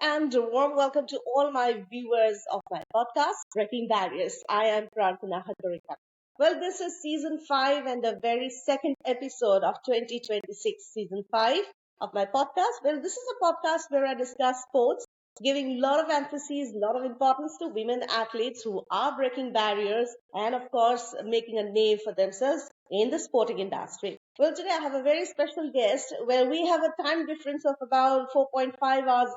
and a warm welcome to all my viewers of my podcast, Breaking Barriers. I am Prarthana Hatorika. Well, this is season 5 and the very second episode of 2026, season 5 of my podcast. Well, this is a podcast where I discuss sports, giving a lot of emphasis, a lot of importance to women athletes who are breaking barriers and, of course, making a name for themselves in the sporting industry. Well, today I have a very special guest where we have a time difference of about 4.5 hours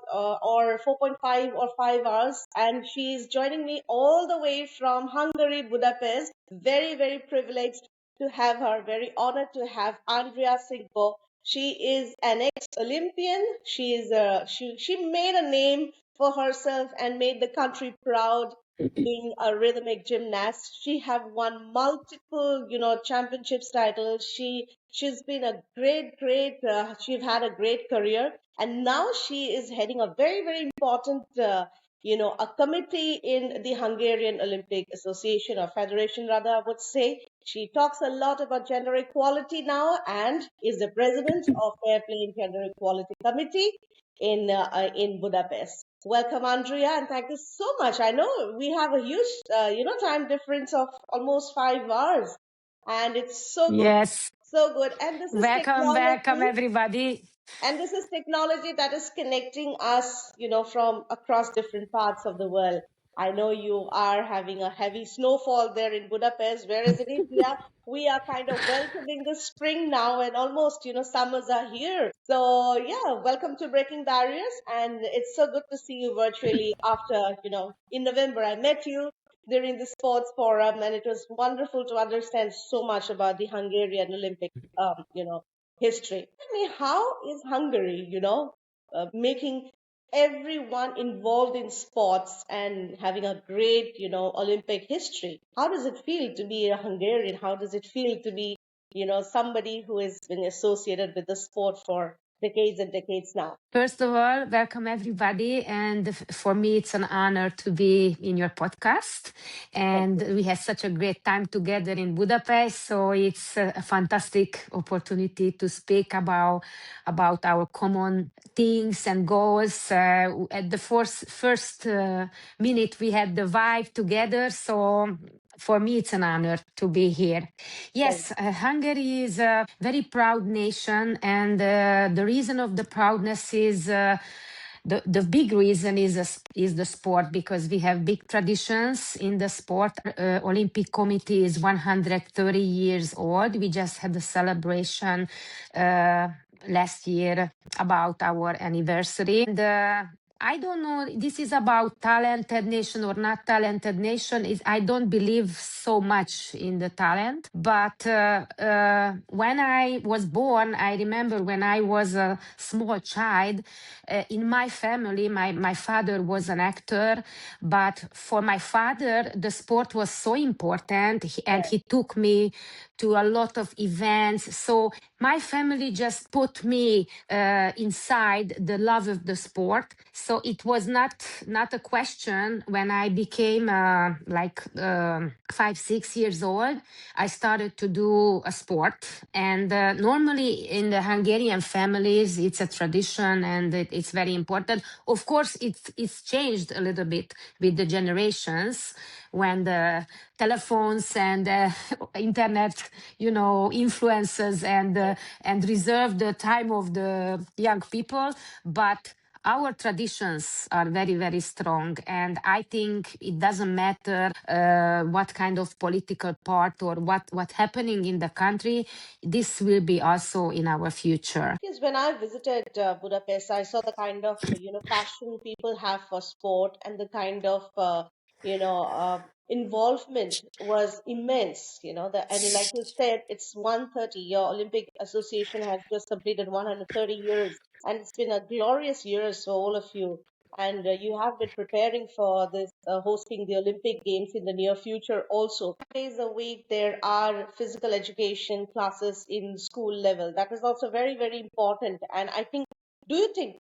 or 4.5 or 5 hours. And she is joining me all the way from Hungary, Budapest. Very, very privileged to have her. Very honored to have Andrea Sinko. She is an ex-Olympian. She made a name for herself and made the country proud being a rhythmic gymnast. She have won multiple, championships titles. She's been a she's had a great career, and now she is heading a very, very important, a committee in the Hungarian Olympic Association or Federation, rather, I would say. She talks a lot about gender equality now and is the president of Fair Play and Gender Equality Committee in Budapest. Welcome, Andrea, and thank you so much. I know we have a huge, time difference of almost 5 hours, and it's so good, Yes, so good. And this is welcome technology, everybody. and this is technology that is connecting us, from across different parts of the world. I know you are having a heavy snowfall there in Budapest, whereas in India, we are kind of welcoming the spring now and almost, summers are here. So, yeah, welcome to Breaking Barriers. And it's so good to see you virtually after, in November, I met you during the sports forum, and it was wonderful to understand so much about the Hungarian Olympic, history. I mean, how is Hungary, making everyone involved in sports and having a great, Olympic history? How does it feel to be a Hungarian? How does it feel to be, somebody who has been associated with the sport for decades and decades now? First of all, welcome everybody. And for me, it's an honor to be in your podcast. Thank And you. we had such a great time together in Budapest. So it's a fantastic opportunity to speak about our common things and goals. At the first minute, we had the vibe together. So for me, it's an honor to be here. Thank Yes, Hungary is a very proud nation, and the reason of the proudness is the big reason is the sport, because we have big traditions in the sport. Olympic Committee is 130 years old. We just had a celebration last year about our anniversary, and I don't know, this is about talented nation or not talented nation. I don't believe so much in the talent. But when I was born, I remember when I was a small child, in my family, my father was an actor. But for my father, the sport was so important, and he took me to a lot of events. So my family just put me inside the love of the sport. So it was not a question when I became 5, 6 years old. I started to do a sport, and normally in the Hungarian families, it's a tradition and it's very important. Of course, it's changed a little bit with the generations when the telephones and internet, influences and reserve the time of the young people. But our traditions are very, very strong, and I think it doesn't matter what kind of political part or what happening in the country. This will be also in our future. Because when I visited Budapest, I saw the kind of passion people have for sport and the kind of involvement was immense. And like you said, it's 130. Your Olympic Association has just completed 130 years, and it's been a glorious years for all of you. And you have been preparing for this hosting the Olympic Games in the near future also. 5 days a week, there are physical education classes in school level. That is also very, very important. And I think, do you think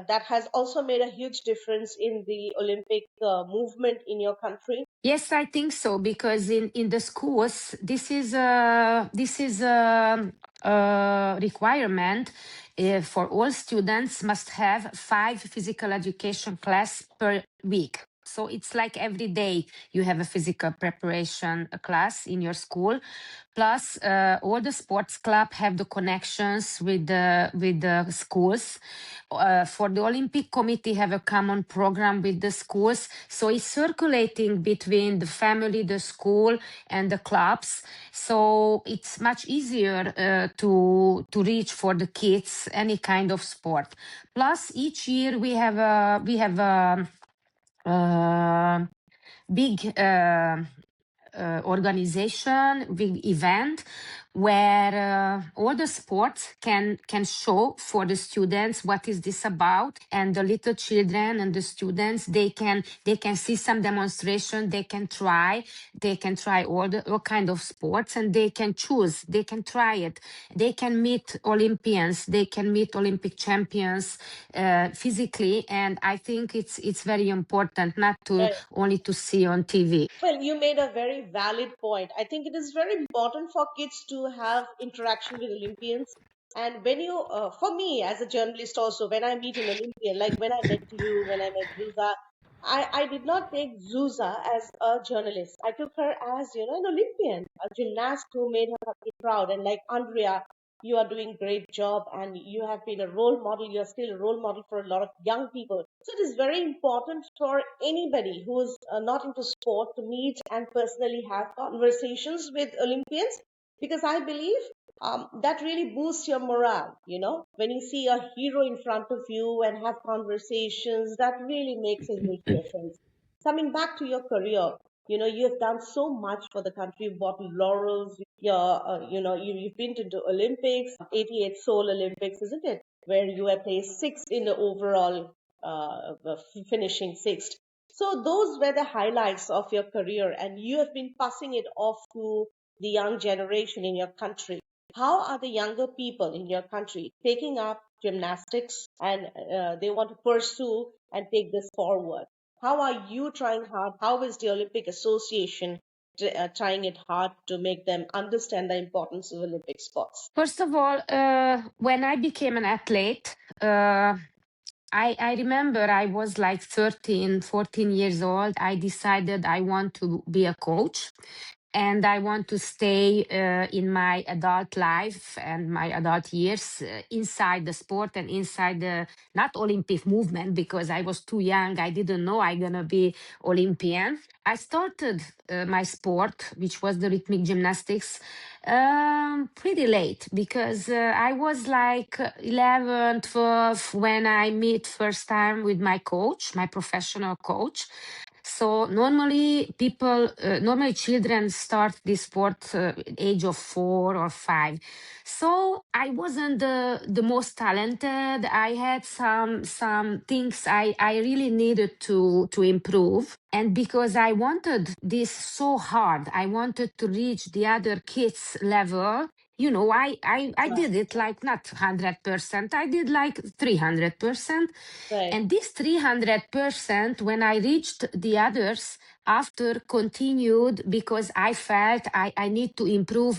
that has also made a huge difference in the Olympic movement in your country? Yes, I think so, because in the schools this is a requirement for all students must have 5 physical education class per week. So it's like every day you have a physical preparation class in your school. Plus, all the sports club have the connections with the schools. For the Olympic Committee, have a common program with the schools, so it's circulating between the family, the school, and the clubs. So it's much easier to reach for the kids any kind of sport. Plus, each year we have a big organization, big event where all the sports can show for the students what is this about, and the little children and the students they can see some demonstration, they can try all kind of sports, and they can choose, they can try it, they can meet Olympians, they can meet Olympic champions physically. And I think it's very important not to only to see on TV. Well, you made a very valid point. I think it is very important for kids to have interaction with Olympians. And when for me as a journalist also, when I meet an Olympian, like when I met you, when I met Zuza, I did not take Zuza as a journalist. I took her as, an Olympian, a gymnast who made her country proud. And like Andrea, you are doing great job and you have been a role model. You are still a role model for a lot of young people. So it is very important for anybody who is not into sport to meet and personally have conversations with Olympians, because I believe that really boosts your morale. When you see a hero in front of you and have conversations, that really makes a huge difference. Coming back to your career, you have done so much for the country. You've bought laurels. You've been to the Olympics, 88 Seoul Olympics, isn't it? Where you were placed sixth in the overall, finishing sixth. So those were the highlights of your career, and you have been passing it off to the young generation in your country. How are the younger people in your country taking up gymnastics, and they want to pursue and take this forward? How are you trying hard? How is the Olympic Association trying it hard to make them understand the importance of Olympic sports? First of all, when I became an athlete, I remember I was like 13, 14 years old. I decided I want to be a coach, and I want to stay in my adult life and my adult years inside the sport and inside the not Olympic movement, because I was too young. I didn't know I gonna be Olympian. I started my sport, which was the rhythmic gymnastics, pretty late, because I was like 11, 12 when I meet first time with my coach, my professional coach. So normally children start this sport age of 4 or 5. So I wasn't the most talented. I had some things I really needed to improve. And because I wanted this so hard, I wanted to reach the other kids' level. I did it like not 100%. I did like 300%. Right. And this 300%, when I reached the others, after continued, because I felt I need to improve.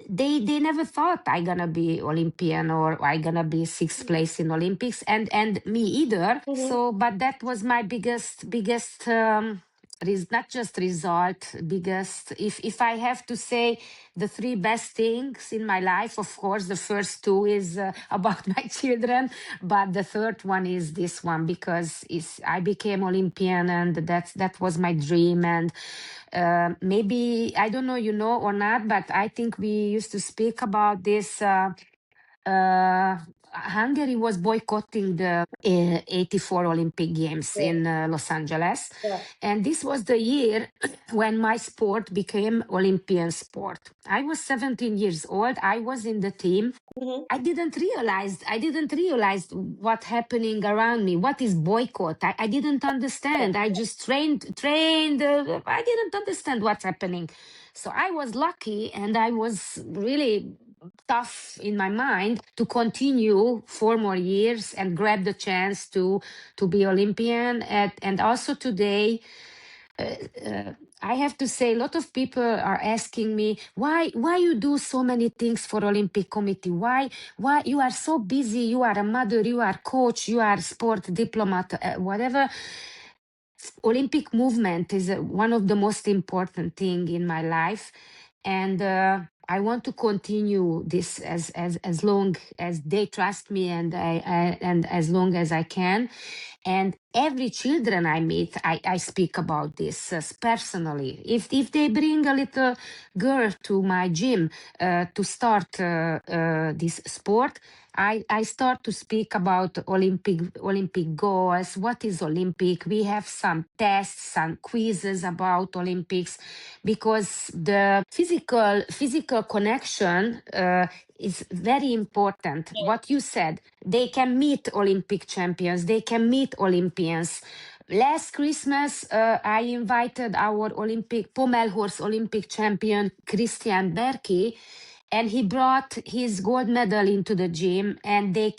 They never thought I gonna be Olympian or I gonna be sixth place in Olympics, and me either. Mm-hmm. So, but that was my biggest not just result, biggest. If I have to say the three best things in my life, of course, the first two is about my children, but the third one is this one, because I became Olympian, and that was my dream. And maybe I don't know, or not, but I think we used to speak about this. Hungary was boycotting the 84 Olympic Games Right. in Los Angeles. Yeah. And this was the year when my sport became Olympian sport. I was 17 years old. I was in the team. Mm-hmm. I didn't realize what happening around me. What is boycott? I didn't understand. I just trained. I didn't understand what's happening. So I was lucky, and I was really tough in my mind to continue 4 more years and grab the chance to be Olympian. And also today, uh, uh, I have to say, a lot of people are asking me why you do so many things for Olympic Committee. Why you are so busy? You are a mother, you are coach, you are sport diplomat, whatever. Olympic movement is one of the most important thing in my life, and I want to continue this as long as they trust me, and as long as I can. And every children I meet, I speak about this personally. If they bring a little girl to my gym to start this sport, I start to speak about Olympic goals. What is Olympic? We have some tests, some quizzes about Olympics, because the physical connection is very important. What you said, they can meet Olympic champions, they can meet Olympians. Last Christmas, I invited our Olympic Pommel Olympic champion Christian Berkey, and he brought his gold medal into the gym, and they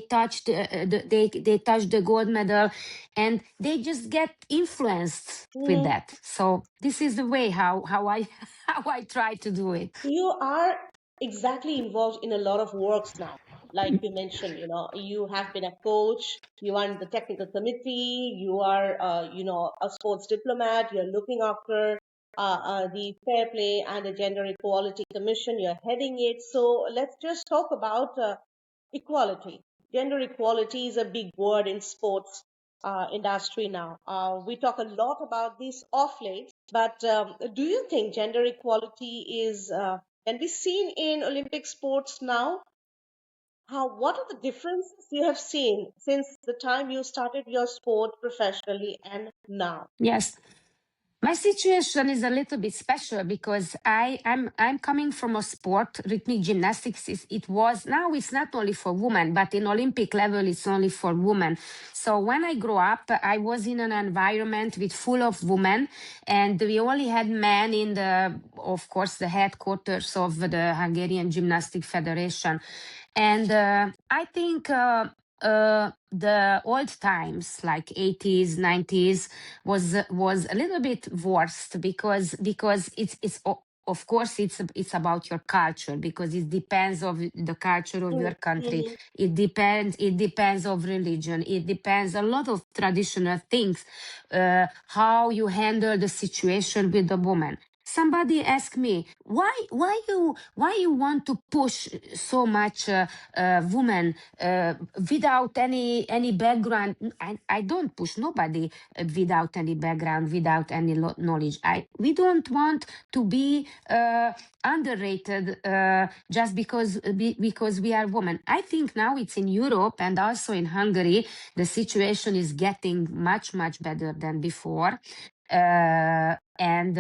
touched they touched the gold medal, and they just get influenced with Mhm. that. So this is the way how I how I try to do it. You are exactly involved in a lot of works now. Like you mentioned, you have been a coach, you are in the technical committee, you are, a sports diplomat, you're looking after the Fair Play and the Gender Equality Commission, you're heading it. So let's just talk about equality. Gender equality is a big word in sports industry now. We talk a lot about this off late, but do you think gender equality is can be seen in Olympic sports now? What are the differences you have seen since the time you started your sport professionally and now? Yes. My situation is a little bit special because I'm coming from a sport. Rhythmic gymnastics it was, now it's not only for women, but in Olympic level it's only for women. So when I grew up, I was in an environment with full of women, and we only had men in the, of course, the headquarters of the Hungarian Gymnastic Federation. And I think the old times, like 80s, 90s, was a little bit worse, because of course it's about your culture, because it depends of the culture of your country. Mm-hmm. It depends of religion, it depends a lot of traditional things, how you handle the situation with the woman. Somebody asked me why you want to push so much women without any background. I don't push nobody without any background, without any knowledge. We don't want to be underrated just because we are women. I think now it's in Europe and also in Hungary, the situation is getting much better than before. And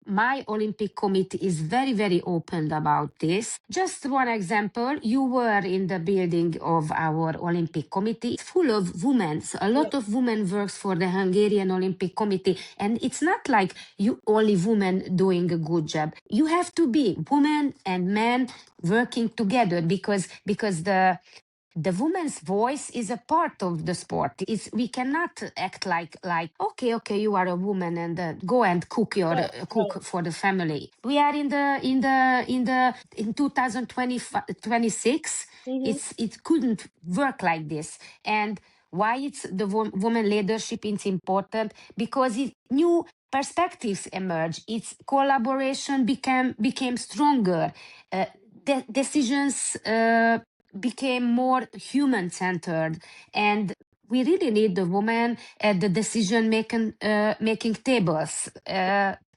my Olympic committee is very open about this. Just one example, you were in the building of our Olympic committee. It's full of women. So a Yeah. lot of women works for the Hungarian Olympic Committee. And it's not like you only women doing a good job. You have to be women and men working together, because the woman's voice is a part of the sport. It's, we cannot act like okay, you are a woman, and go and Right, right. cook for the family. We are in 2026. Mm-hmm. It couldn't work like this. And why it's the woman leadership is important, because new perspectives emerge. Its collaboration became stronger. uh, Decisions became more human centered, and we really need the woman at the decision making tables,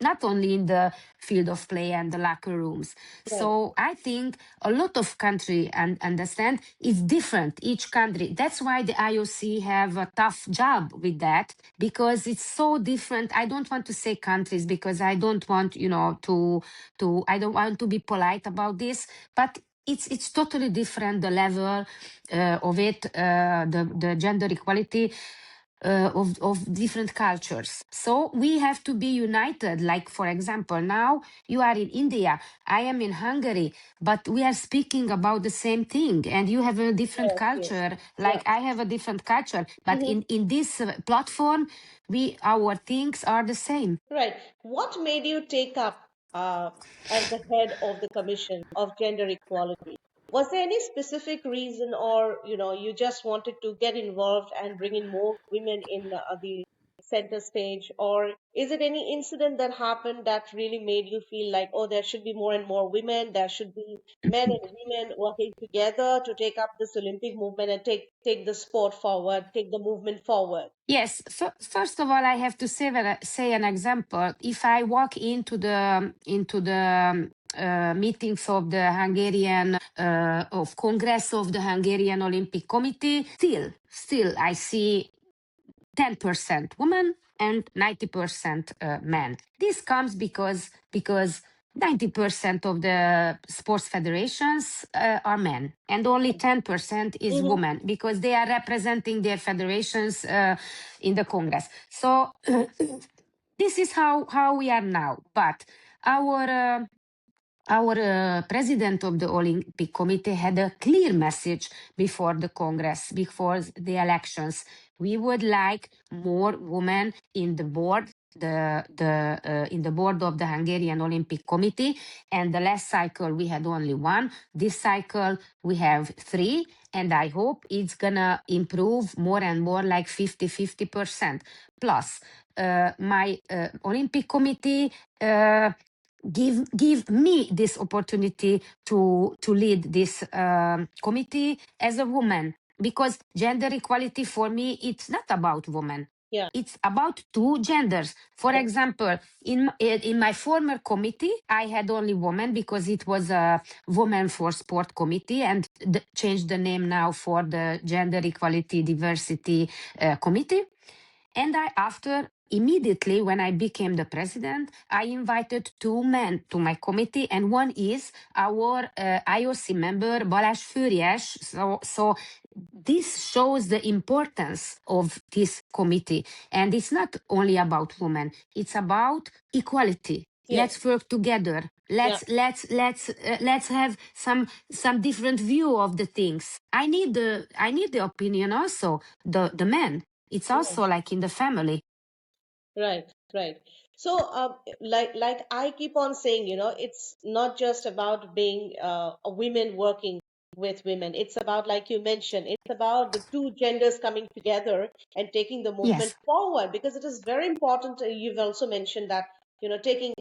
not only in the field of play and the locker rooms. Right. So I think a lot of country and understand it's different each country. That's why the IOC have a tough job with that, because it's so different. I don't want to say countries, because I don't want, to I don't want to be polite about this, but it's totally different, the level of it, the gender equality. of different cultures. So we have to be united. Like, for example, now you are in India, I am in Hungary, but we are speaking about the same thing. And you have a different Yes, yes. culture, Yeah. like I have a different culture. But Mhm. in this platform, our things are the same. Right. What made you take up as the head of the Commission of Gender Equality? Was there any specific reason, or you just wanted to get involved and bring in more women in the center stage, or is it any incident that happened that really made you feel like, oh, there should be more and more women, there should be men and women working together to take up this Olympic movement and take the sport forward, take the movement forward? Yes, first of all, I have to say an example. If I walk into the meetings of the Hungarian of Congress of the Hungarian Olympic Committee, still I see 10% women and 90% men. This comes because 90% of the sports federations are men and only 10% is Hmm. women because they are representing their federations in the Congress. So this is how we are now. But our president of the Olympic Committee had a clear message before the Congress, before the elections. We would like more women in the board, in the board of the Hungarian Olympic Committee. And the last cycle we had only one. This cycle we have three, and I hope it's gonna improve more and more, like 50-50%. Plus, my Olympic Committee. Give me this opportunity to lead this committee as a woman, because gender equality for me, it's not about women, Yeah. it's about two genders. For Yeah. example, in my former committee I had only women because it was a women for sport committee, and changed the name now for the gender equality diversity committee. And after immediately when I became the president, I invited two men to my committee, and one is our IOC member Balázs Főries. So this shows the importance of this committee, and it's not only about women; it's about equality. Yes. Let's work together. Yeah. Let's have some different view of the things. I need the opinion also the men. It's Yeah. also like in the family. Right, right. So, like I keep on saying, it's not just about being a women working with women. It's about, like you mentioned, it's about the two genders coming together and taking the movement Yes. forward, because it is very important. You've also mentioned that, taking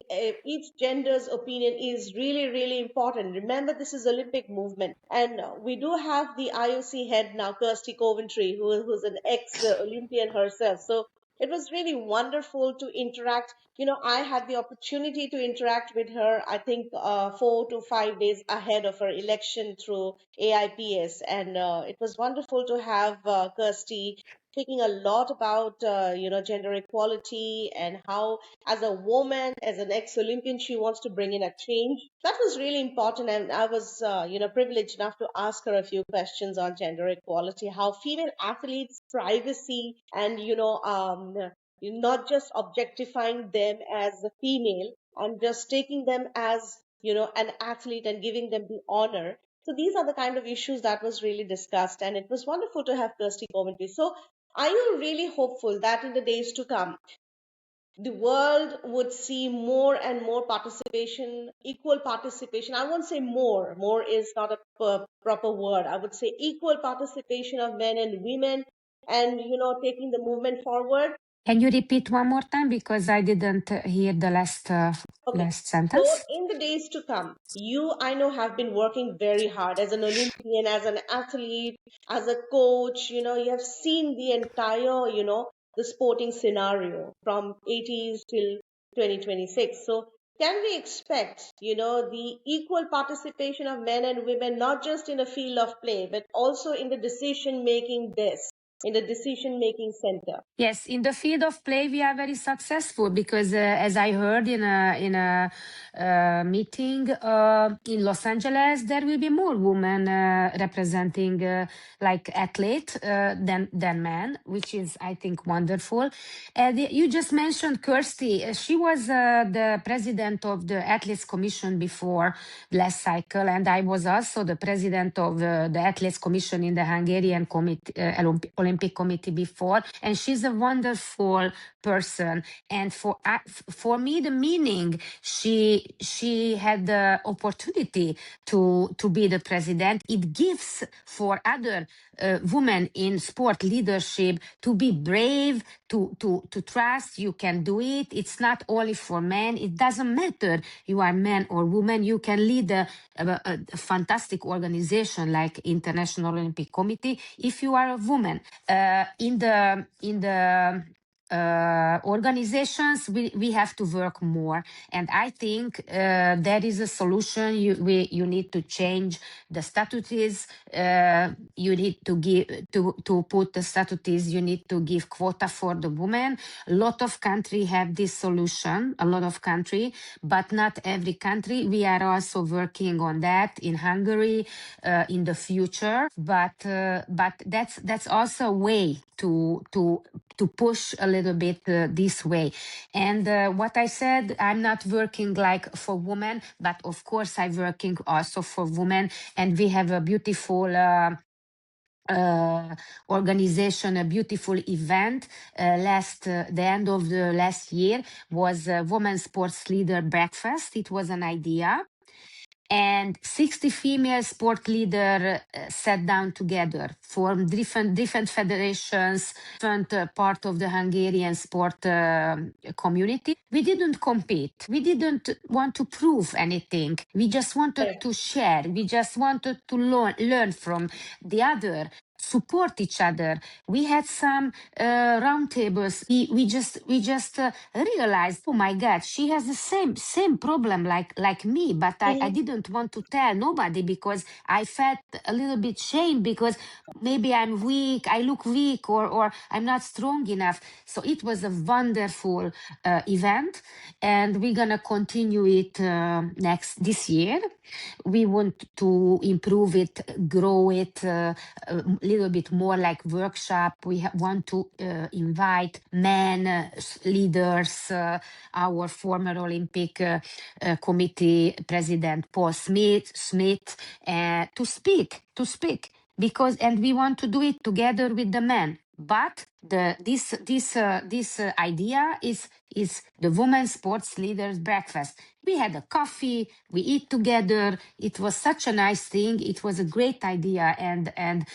each gender's opinion is really, really important. Remember, this is Olympic movement, and we do have the IOC head now, Kirsty Coventry, who's an ex-Olympian herself. So it was really wonderful to interact. I had the opportunity to interact with her, I think 4 to 5 days ahead of her election through AIPS. And it was wonderful to have Kirsty speaking a lot about, gender equality, and how, as a woman, as an ex-Olympian, she wants to bring in a change. That was really important. And I was, privileged enough to ask her a few questions on gender equality, how female athletes' privacy and, not just objectifying them as a female and just taking them as, an athlete and giving them the honor. So these are the kind of issues that was really discussed, and it was wonderful to have Kirsty Coventry. So are you really hopeful that in the days to come, the world would see more and more participation, equal participation? I won't say more, more is not a proper word. I would say equal participation of men and women, and, taking the movement forward. Can you repeat one more time because I didn't hear the Okay. last So sentence? in the days to come, you, I know, have been working very hard as an Olympian, as an athlete, as a coach. You have seen the entire, the sporting scenario from 80s till 2026. So can we expect, the equal participation of men and women, not just in the field of play, but also in the decision making desk? in the decision-making center. Yes, in the field of play, we are very successful because, as I heard in a meeting in Los Angeles, there will be more women representing like athlete than men, which is, I think, wonderful. And you just mentioned Kirsty. She was the president of the Athletes Commission before last cycle, and I was also the president of the Athletes Commission in the Hungarian Olympic Committee before, and she's a wonderful person. And for me, the meaning she had the opportunity to be the president. It gives for other women in sport leadership to be brave, to trust you can do it. It's not only for men. It doesn't matter you are man or woman. You can lead a fantastic organization like International Olympic Committee if you are a woman. In the organizations, we have to work more, and I think there is a solution. You need to change the statutes. You need to give to put the statutes. You need to give quota for the women. A lot of country have this solution. A lot of country, but not every country. We are also working on that in Hungary in the future. But that's also a way to push a little bit this way. And what I said, I'm not working like for women, but of course I'm working also for women. And we have a beautiful organization, a beautiful event. The end of the last year was a women sports leader breakfast. It was an idea, and 60 female sport leaders sat down together from different federations, different part of the Hungarian sport community. We didn't compete. We didn't want to prove anything. We just wanted to share. We just wanted to learn from the other, support each other. We had some roundtables. We just realized, oh my God, she has the same problem like me. But I didn't want to tell nobody because I felt a little bit shame because maybe I'm weak, I look weak, or I'm not strong enough. So it was a wonderful event, and we're gonna continue it this year. We want to improve it, grow it a little bit more like workshop. We want to invite men leaders, our former Olympic committee president Paul Smith to speak because, and we want to do it together with the men. But this idea is the women sports leaders breakfast. We had a coffee, we eat together. It was such a nice thing. It was a great idea, and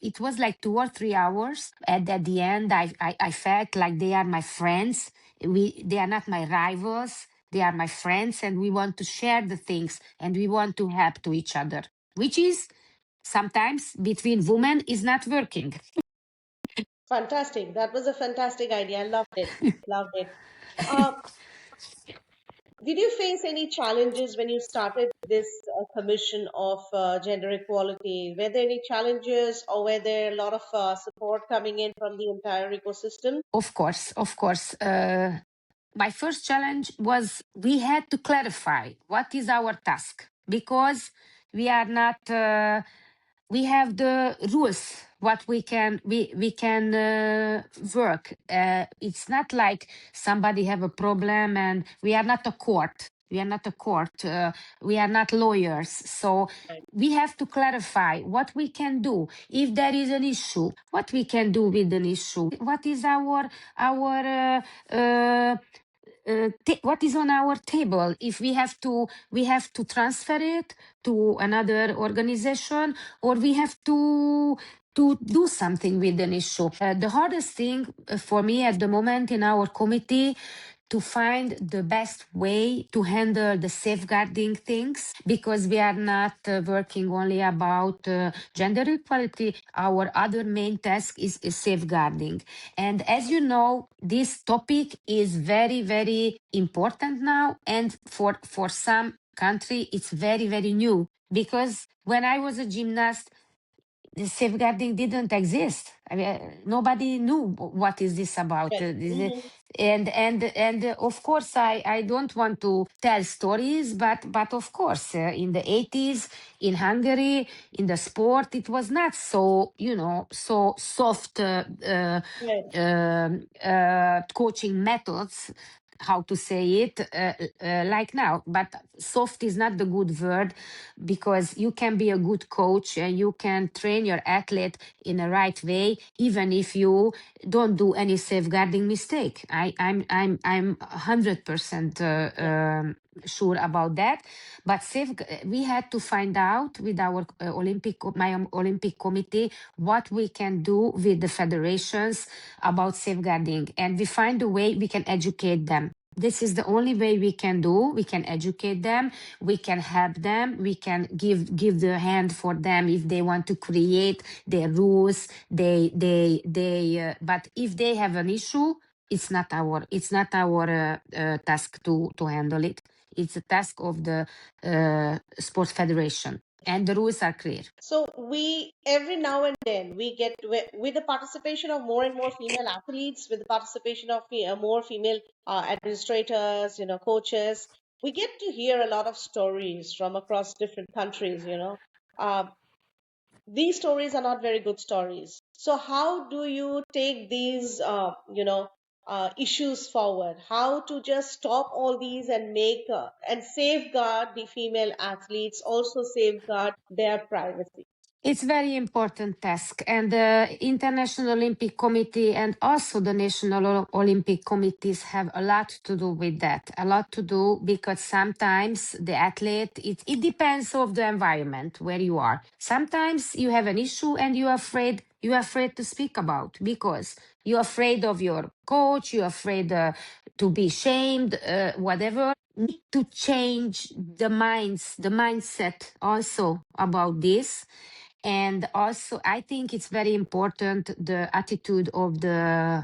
it was like 2 or 3 hours. And at the end, I felt like they are my friends. They are not my rivals. They are my friends, and we want to share the things, and we want to help to each other, which is sometimes between women is not working. Fantastic. That was a fantastic idea. I loved it. Loved it. Uh, did you face any challenges when you started this commission of gender equality? Were there any challenges, or were there a lot of support coming in from the entire ecosystem? Of course, of course. My first challenge was we had to clarify what is our task because we are not. We have the rules what we can work. It's not like somebody have a problem and we are not a court. We are not a court. We are not lawyers. So we have to clarify what we can do if there is an issue. What we can do with an issue. What is what is on our table if we have to transfer it to another organization, or we have to do something with an issue. The hardest thing for me at the moment in our committee to find the best way to handle the safeguarding things, because we are not working only about gender equality. Our other main task is safeguarding. And as you know, this topic is very, very important now. And for some country, it's very, very new. Because when I was a gymnast, the safeguarding didn't exist. I mean, nobody knew what is this about. Right. Mm-hmm. And of course, I don't want to tell stories, but of course, in the 80s in Hungary, in the sport, it was not so, so soft Right. coaching methods, how to say it, like now. But soft is not the good word, because you can be a good coach and you can train your athlete in a right way, even if you don't do any safeguarding mistake. I'm 100% Yeah. sure about that. But we had to find out with our Olympic committee what we can do with the federations about safeguarding, and we find a way we can educate them. This is the only way we can do. We can educate them, we can help them, we can give the hand for them if they want to create their rules. But if they have an issue, it's not our task to handle it. It's a task of the sports federation, and the rules are clear. So we every now and then we get with the participation of more and more female athletes, with the participation of more female administrators, coaches, we get to hear a lot of stories from across different countries. Uh, these stories are not very good stories. So how do you take these, issues forward? How to just stop all these and make and safeguard the female athletes, also safeguard their privacy? It's very important task, and the International Olympic Committee and also the National Olympic Committees have a lot to do with that. A lot to do, because sometimes the athlete, it depends of the environment where you are. Sometimes you have an issue and you're afraid to speak about, because you're afraid of your coach, you're afraid to be shamed, whatever. Need to change the mindset also about this. And also, I think it's very important the attitude of the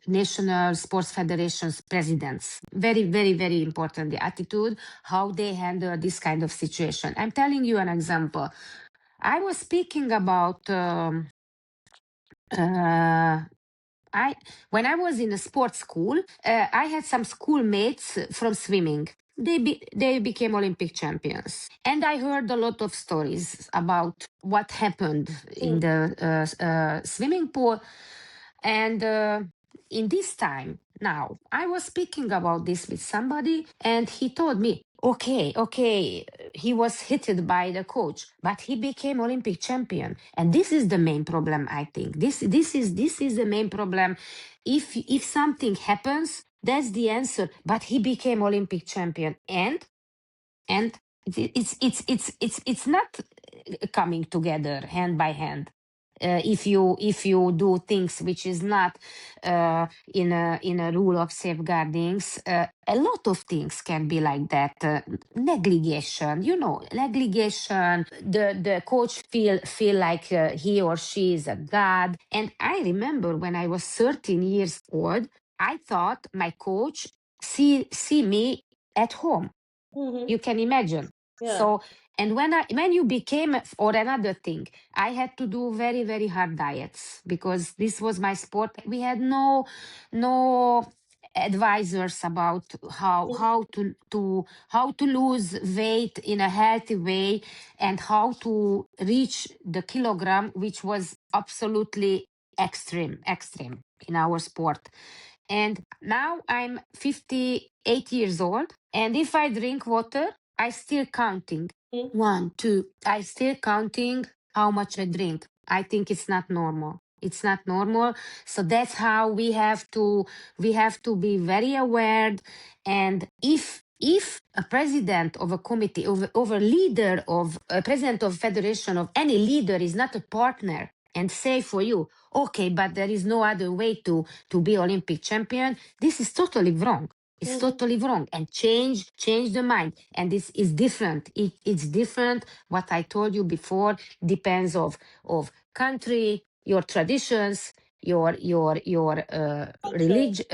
national sports federations presidents. Very, very, very important, the attitude, how they handle this kind of situation. I'm telling you an example. I was speaking about uh, I when I was in a sports school, I had some schoolmates from swimming. They became Olympic champions, and I heard a lot of stories about what happened in Mm, the swimming pool. And in this time now, I was speaking about this with somebody, and he told me, okay, he was hit by the coach, but he became Olympic champion. And this is the main problem, I think. This is the main problem. If something happens, that's the answer. But he became Olympic champion, and it's not coming together hand by hand. If you do things which is not in a rule of safeguardings, a lot of things can be like that. Negligation. The coach feel like he or she is a god. And I remember when I was 13 years old, I thought my coach see me at home. mm-hmm. You can imagine. Yeah. So, and when you became, or another thing, I had to do very, very hard diets, because this was my sport. We had no advisors about how to lose weight in a healthy way, and how to reach the kilogram, which was absolutely extreme in our sport. And now I'm 58 years old. And if I drink water, I still counting. Mm-hmm. One, two. I still counting how much I drink. I think it's not normal. It's not normal. So that's how we have to be very aware. And if a president of a committee, over leader of a president of federation, of any leader, is not a partner and say for you, okay, but there is no other way to be Olympic champion, this is totally wrong. It's Mm-hmm. totally wrong. And change the mind. And this is different. It's different. What I told you before depends of country, your traditions, your Culture.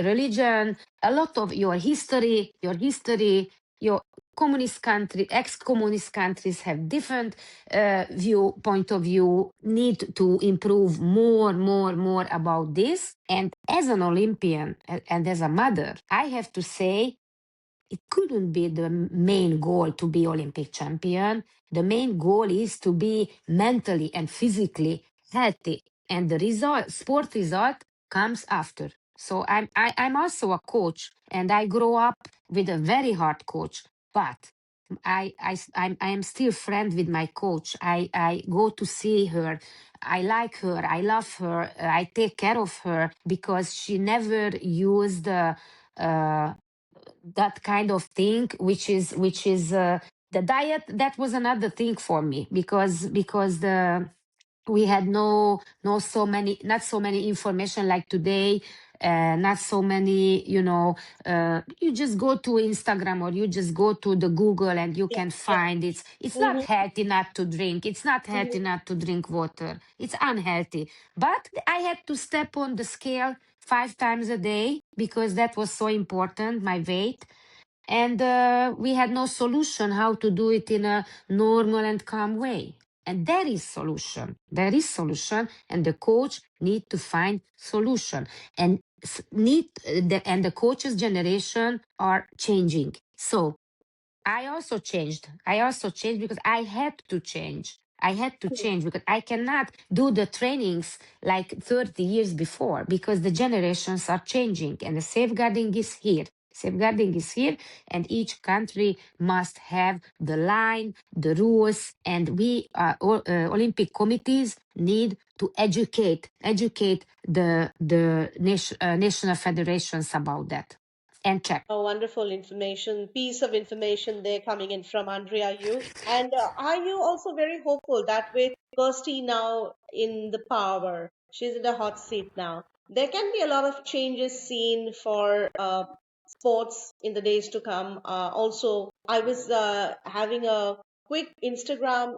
religion, a lot of your history, your ex-communist countries have different point of view, need to improve more about this. And as an Olympian and as a mother, I have to say it couldn't be the main goal to be Olympic champion. The main goal is to be mentally and physically healthy, and the sport result comes after. So I'm also a coach, and I grow up with a very hard coach, but I am still friend with my coach. I go to see her. I like her. I love her. I take care of her because she never used that kind of thing, which is the diet. That was another thing for me because the we had not so many information like today, not so many, you just go to Instagram or you just go to the Google and you Yeah, can yeah. find it's not Mm-hmm, healthy not to drink, it's not healthy mm-hmm. not to drink water, it's unhealthy. But I had to step on the scale 5 times a day because that was so important, my weight. And we had no solution how to do it in a normal and calm way. And there is solution, and the coach need to find solution. And the coaches generation are changing. So I also changed because I had to change. I had to change because I cannot do the trainings like 30 years before because the generations are changing and the safeguarding is here. Safeguarding is here, and each country must have the line, the rules, and Olympic committees need to educate the national federations about that and check. A wonderful piece of information there coming in from Andrea. You and are you also very hopeful that with Kirsty now in the power, she's in the hot seat now, there can be a lot of changes seen for sports in the days to come. Also, I was having a quick Instagram,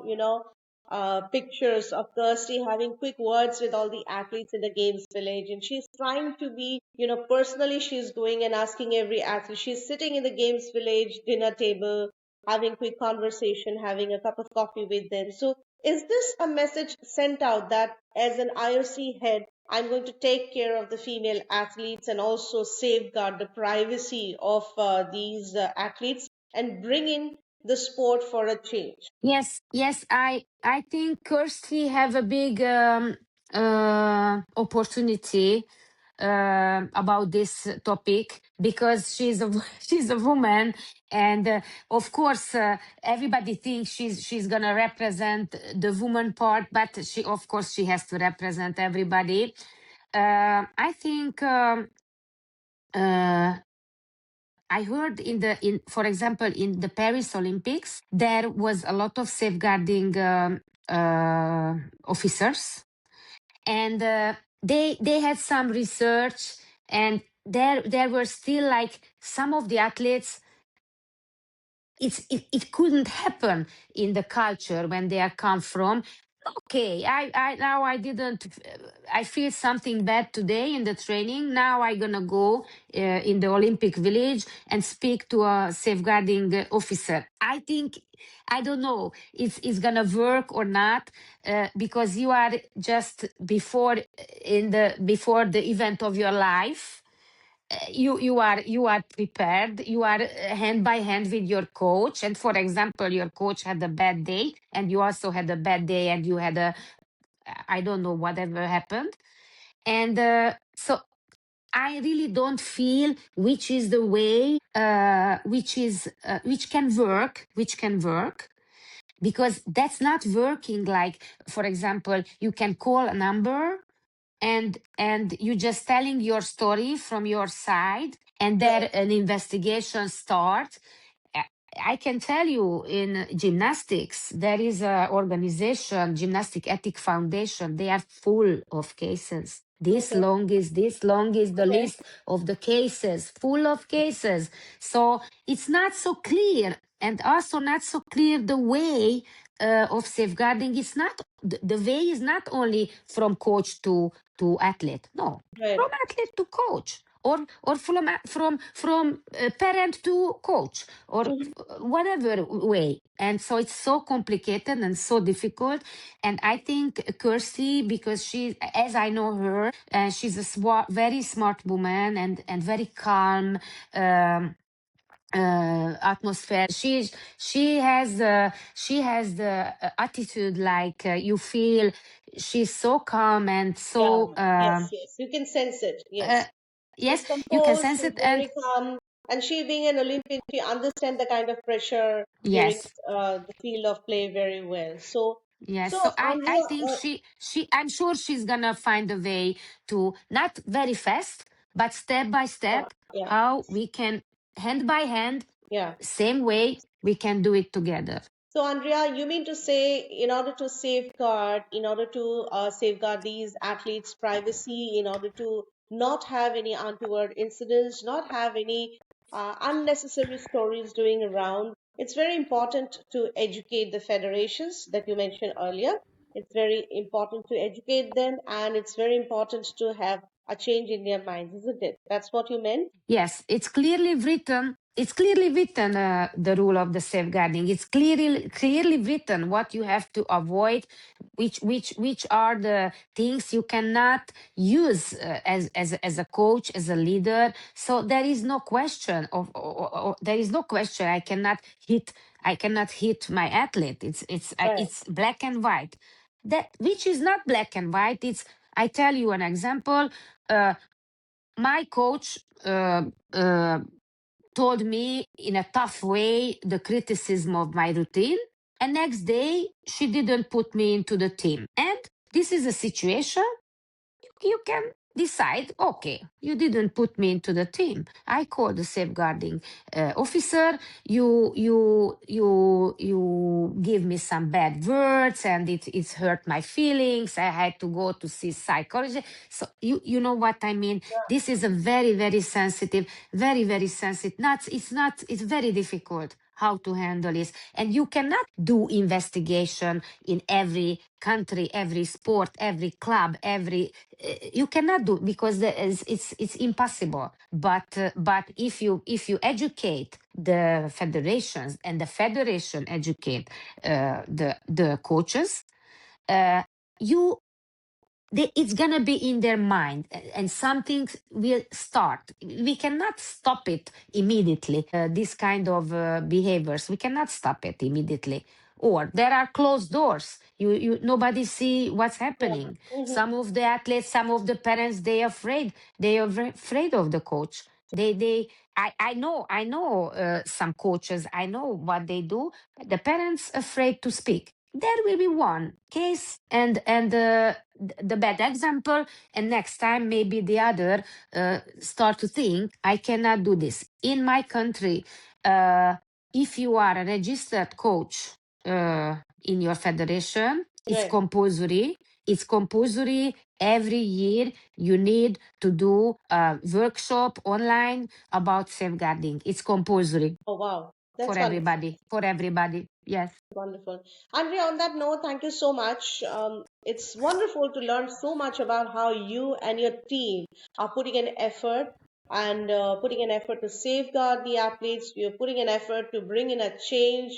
pictures of Kirsty having quick words with all the athletes in the games village, and she's trying to be, personally, she's going and asking every athlete. She's sitting in the games village dinner table, having quick conversation, having a cup of coffee with them. So, is this a message sent out that as an IOC head, I'm going to take care of the female athletes and also safeguard the privacy of these athletes and bring in the sport for a change? Yes. I think Kirsty have a big opportunity about this topic because she's a she's a woman, and of course everybody thinks she's gonna represent the woman part, but she has to represent everybody. I think. Uh, I heard for example, in the Paris Olympics, there was a lot of safeguarding officers, and they had some research, and there were still like some of the athletes. It couldn't happen in the culture when they are come from. Okay, I now I didn't I feel something bad today in the training. Now I gonna go in the Olympic village and speak to a safeguarding officer. I think, I don't know if it's gonna work or not, because you are just before the event of your life. You are prepared, you are hand by hand with your coach, and for example your coach had a bad day and you also had a bad day and you had a, I don't know, whatever happened. And so I really don't feel which is the way, which can work, because that's not working. Like, for example, you can call a number and you just telling your story from your side, and there Right. an investigation starts. I I can tell you, in gymnastics, there is a organization, Gymnastic Ethic Foundation. They are full of cases. Okay. This long is the Okay. list of the cases, full of cases. So it's not so clear, and also not so clear the way of safeguarding. It's not the way is not only from coach to athlete. No, Right. from athlete to coach. or from parent to coach, or Mhm. whatever way. And so it's so complicated and so difficult. And I think Kirsty, because she, as I know her, she's a very smart woman, and very calm, atmosphere. She has the attitude, like, you feel she's so calm and Yeah, so yes, yes. You can sense it. uh, Yes. She's yes, you can composed, sense she's it. And very calm, and she being an Olympian, she understands the kind of pressure during yes, the field of play very well. So, yes. so So I Andrea, think I'm sure she's gonna find a way to, not very fast, but step by yeah, step, yeah, how we can, hand by hand, yeah. same way, we can do it together. So, Andrea, you mean to say, in order to safeguard these athletes' privacy, in order to not have any untoward incidents, not have any unnecessary stories doing around, it's very important to educate the federations that you mentioned earlier. It's very important to educate them, and it's very important to have a change in their minds, isn't it? That's what you meant? Yes, it's clearly written. It's clearly written, the rule of the safeguarding. It's clearly written what you have to avoid, which are the things you cannot use, as a coach, as a leader. So there is no question there is no question. I cannot hit my athlete. Right, It's black and white. That which is not black and white. It's, I tell you an example. Uh, my coach uh, told me in a tough way the criticism of my routine, and next day she didn't put me into the team. And this is a situation you can decide, okay, you didn't put me into the team. I called the safeguarding officer. You give me some bad words, and it's hurt my feelings. I had to go to see psychologist. So you know what I mean. This is a very, very sensitive, very, very sensitive. It's very difficult how to handle this. And you cannot do investigation in every country, every sport, every club, you cannot do, because it's impossible. But if you educate the federations, and the federation educate the coaches, uh, you it's gonna be in their mind, and something will start. We cannot stop it immediately. This kind of behaviors, we cannot stop it immediately. Or there are closed doors. You nobody see what's yeah. happening. Mhm. Some of the athletes, some of the parents, they are afraid of the coach. I know some coaches. I know what they do. The parents afraid to speak. There will be one case, and the bad example, and next time maybe the other start to think, I cannot do this in my country. uh, if you are a registered coach in your federation, it's Right. compulsory. It's compulsory. Every year you need to do a workshop online about safeguarding. It's compulsory Oh, wow. for That's wonderful. everybody. For everybody. Yes. Wonderful. Andrea, on that note, thank you so much. It's wonderful to learn so much about how you and your team are putting an effort and putting an effort to safeguard the athletes. You're putting an effort to bring in a change,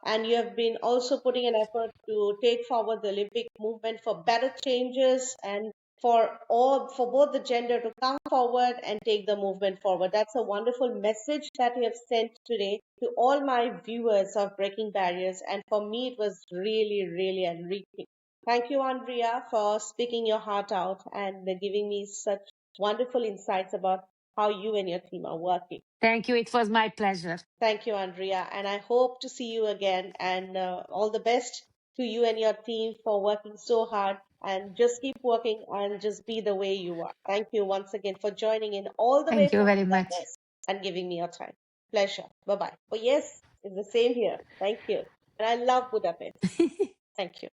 and you have been also putting an effort to take forward the Olympic movement for better changes and for both the gender to come forward and take the movement forward. That's a wonderful message that you have sent today to all my viewers of Breaking Barriers, and for me it was really, really enriching. Thank you, Andrea, for speaking your heart out and giving me such wonderful insights about how you and your team are working. Thank you. It was my pleasure. Thank you, Andrea, and I hope to see you again. And all the best to you and your team for working so hard. And just keep working and just be the way you are. Thank you once again for joining in all the way Thank you from very much. Budapest and giving me your time. Pleasure. Bye bye. Oh, yes, it's the same here. Thank you. And I love Budapest. Thank you.